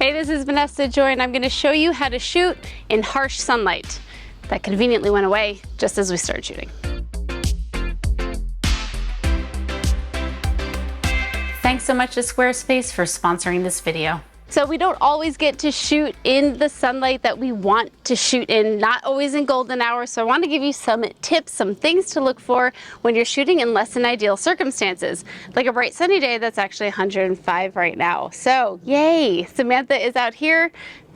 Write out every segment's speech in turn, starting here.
Hey, this is Vanessa Joy, and I'm going to show you how to shoot in harsh sunlight. That conveniently went away just as we started shooting. Thanks so much to Squarespace for sponsoring this video. So we don't always get to shoot in the sunlight that we want to shoot in, not always in golden hours. So I want to give you some tips, some things to look for when you're shooting in less than ideal circumstances. Like a bright sunny day, that's actually 105 right now. So yay, Samantha is out here.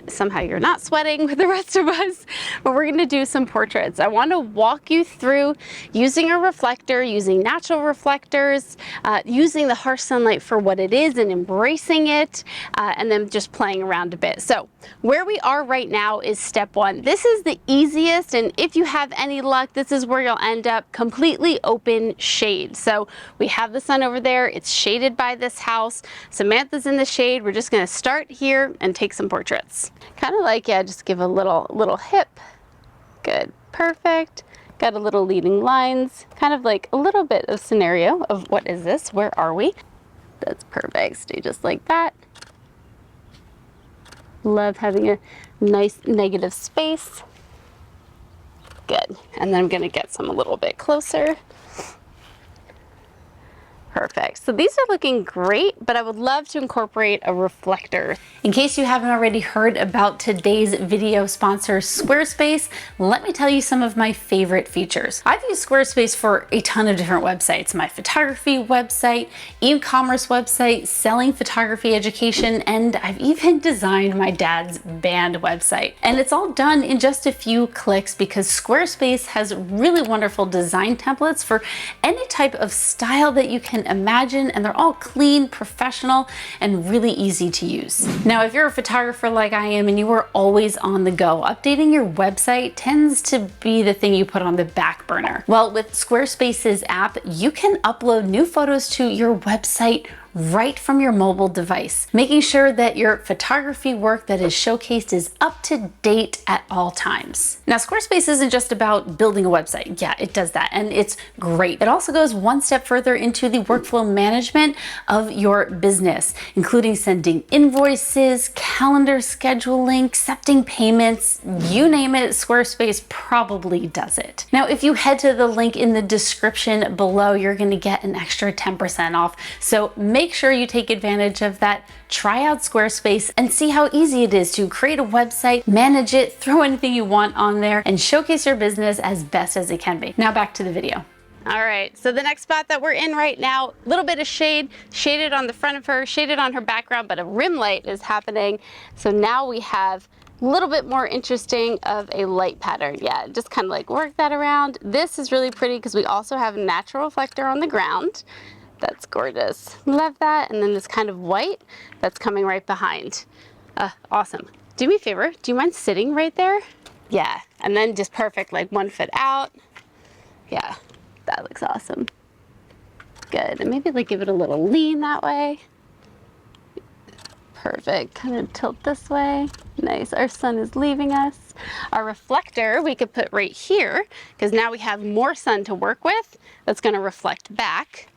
Somehow you're not sweating with the rest of us, but we're gonna do some portraits. I wanna walk you through using a reflector, using natural reflectors, using the harsh sunlight for what it is and embracing it, and then just playing around a bit. So where we are right now is step one. This is the easiest, and if you have any luck, this is where you'll end up: completely open shade. So we have the sun over there, it's shaded by this house. Samantha's in the shade. We're just gonna start here and take some portraits. Kind of like, yeah, just give a little hip. Good, perfect. Got a little leading lines, kind of like a little bit of scenario of what is this, where are we? That's perfect, stay just like that. Love having a nice negative space. Good, and then I'm gonna get some a little bit closer. Perfect. So these are looking great, but I would love to incorporate a reflector. In case you haven't already heard about today's video sponsor, Squarespace, let me tell you some of my favorite features. I've used Squarespace for a ton of different websites: my photography website, e-commerce website, selling photography education, and I've even designed my dad's band website. And it's all done in just a few clicks because Squarespace has really wonderful design templates for any type of style that you can imagine, and they're all clean, professional, and really easy to use. Now, if you're a photographer like I am and you are always on the go, updating your website tends to be the thing you put on the back burner. Well, with Squarespace's app, you can upload new photos to your website right from your mobile device, making sure that your photography work that is showcased is up to date at all times. Now, Squarespace isn't just about building a website. Yeah, it does that, and it's great. It also goes one step further into the workflow management of your business, including sending invoices, calendar scheduling, accepting payments, you name it, Squarespace probably does it. Now, if you head to the link in the description below, you're gonna get an extra 10% off. So make sure you take advantage of that. Try out Squarespace and see how easy it is to create a website, manage it, throw anything you want on there, and showcase your business as best as it can be. Now back to the video. All right, so the next spot that we're in right now, a little bit of shade, shaded on the front of her, shaded on her background, but a rim light is happening. So now we have a little bit more interesting of a light pattern. Yeah, just kind of like work that around. This is really pretty because we also have a natural reflector on the ground. That's gorgeous. Love that. And then this kind of white that's coming right behind. Awesome. Do me a favor. Do you mind sitting right there? Yeah. And then just perfect, like 1 foot out. Yeah, that looks awesome. Good. And maybe like give it a little lean that way. Perfect. Kind of tilt this way. Nice. Our sun is leaving us. Our reflector we could put right here because now we have more sun to work with. That's going to reflect back.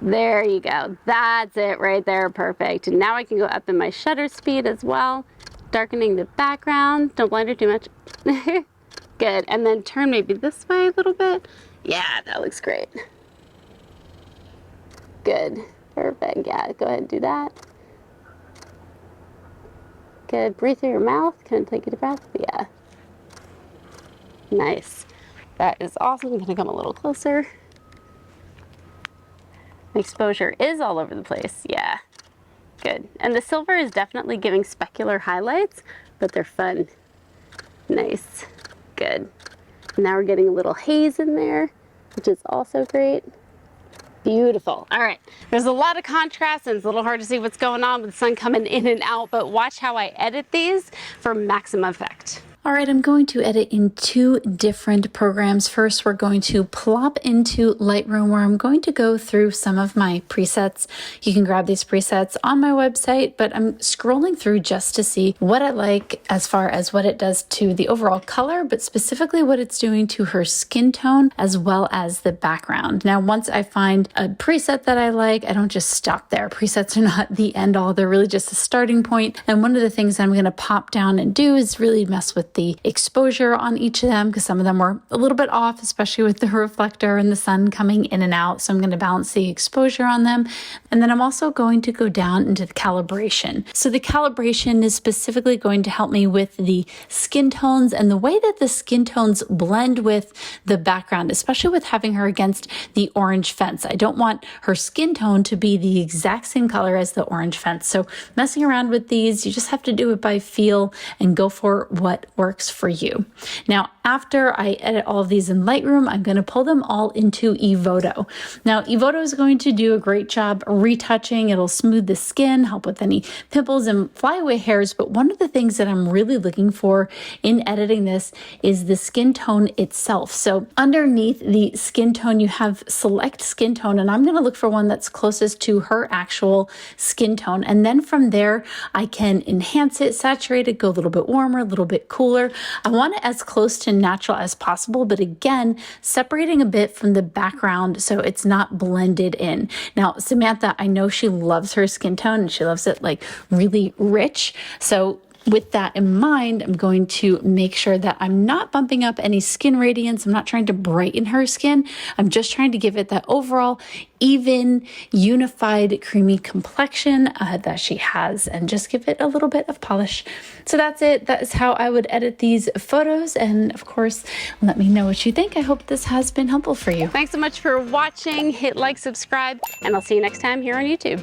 There you go. That's it right there. Perfect. And now I can go up in my shutter speed as well, darkening the background. Don't blind her too much. Good. And then turn maybe this way a little bit. Yeah, that looks great. Good. Perfect. Yeah, go ahead and do that. Good. Breathe through your mouth. Kind of take a deep breath. Yeah. Nice. That is awesome. I'm going to come a little closer. Exposure is all over the place. Yeah, good. And the silver is definitely giving specular highlights, but they're fun. Nice, good. Now we're getting a little haze in there, which is also great. Beautiful. All right, there's a lot of contrast and it's a little hard to see what's going on with the sun coming in and out, but watch how I edit these for maximum effect. All right, I'm going to edit in two different programs. First, we're going to plop into Lightroom, where I'm going to go through some of my presets. You can grab these presets on my website, but I'm scrolling through just to see what I like as far as what it does to the overall color, but specifically what it's doing to her skin tone as well as the background. Now, once I find a preset that I like, I don't just stop there. Presets are not the end all. They're really just a starting point. And one of the things I'm going to pop down and do is really mess with the exposure on each of them, because some of them were a little bit off, especially with the reflector and the sun coming in and out. So I'm going to balance the exposure on them. And then I'm also going to go down into the calibration. So the calibration is specifically going to help me with the skin tones and the way that the skin tones blend with the background, especially with having her against the orange fence. I don't want her skin tone to be the exact same color as the orange fence. So messing around with these, you just have to do it by feel and go for what works for you. Now, after I edit all of these in Lightroom, I'm going to pull them all into Evoto. Now, Evoto is going to do a great job retouching. It'll smooth the skin, help with any pimples and flyaway hairs. But one of the things that I'm really looking for in editing this is the skin tone itself. So underneath the skin tone, you have select skin tone, and I'm going to look for one that's closest to her actual skin tone. And then from there, I can enhance it, saturate it, go a little bit warmer, a little bit cooler. I want it as close to natural as possible, but again, separating a bit from the background so it's not blended in. Now, Samantha, I know she loves her skin tone and she loves it like really rich. So with that in mind, I'm going to make sure that I'm not bumping up any skin radiance. I'm not trying to brighten her skin. I'm just trying to give it that overall even, unified, creamy complexion that she has, and just give it a little bit of polish. So that's it. That is how I would edit these photos. And of course, let me know what you think. I hope this has been helpful for you. Thanks so much for watching. Hit like, subscribe, and I'll see you next time here on YouTube.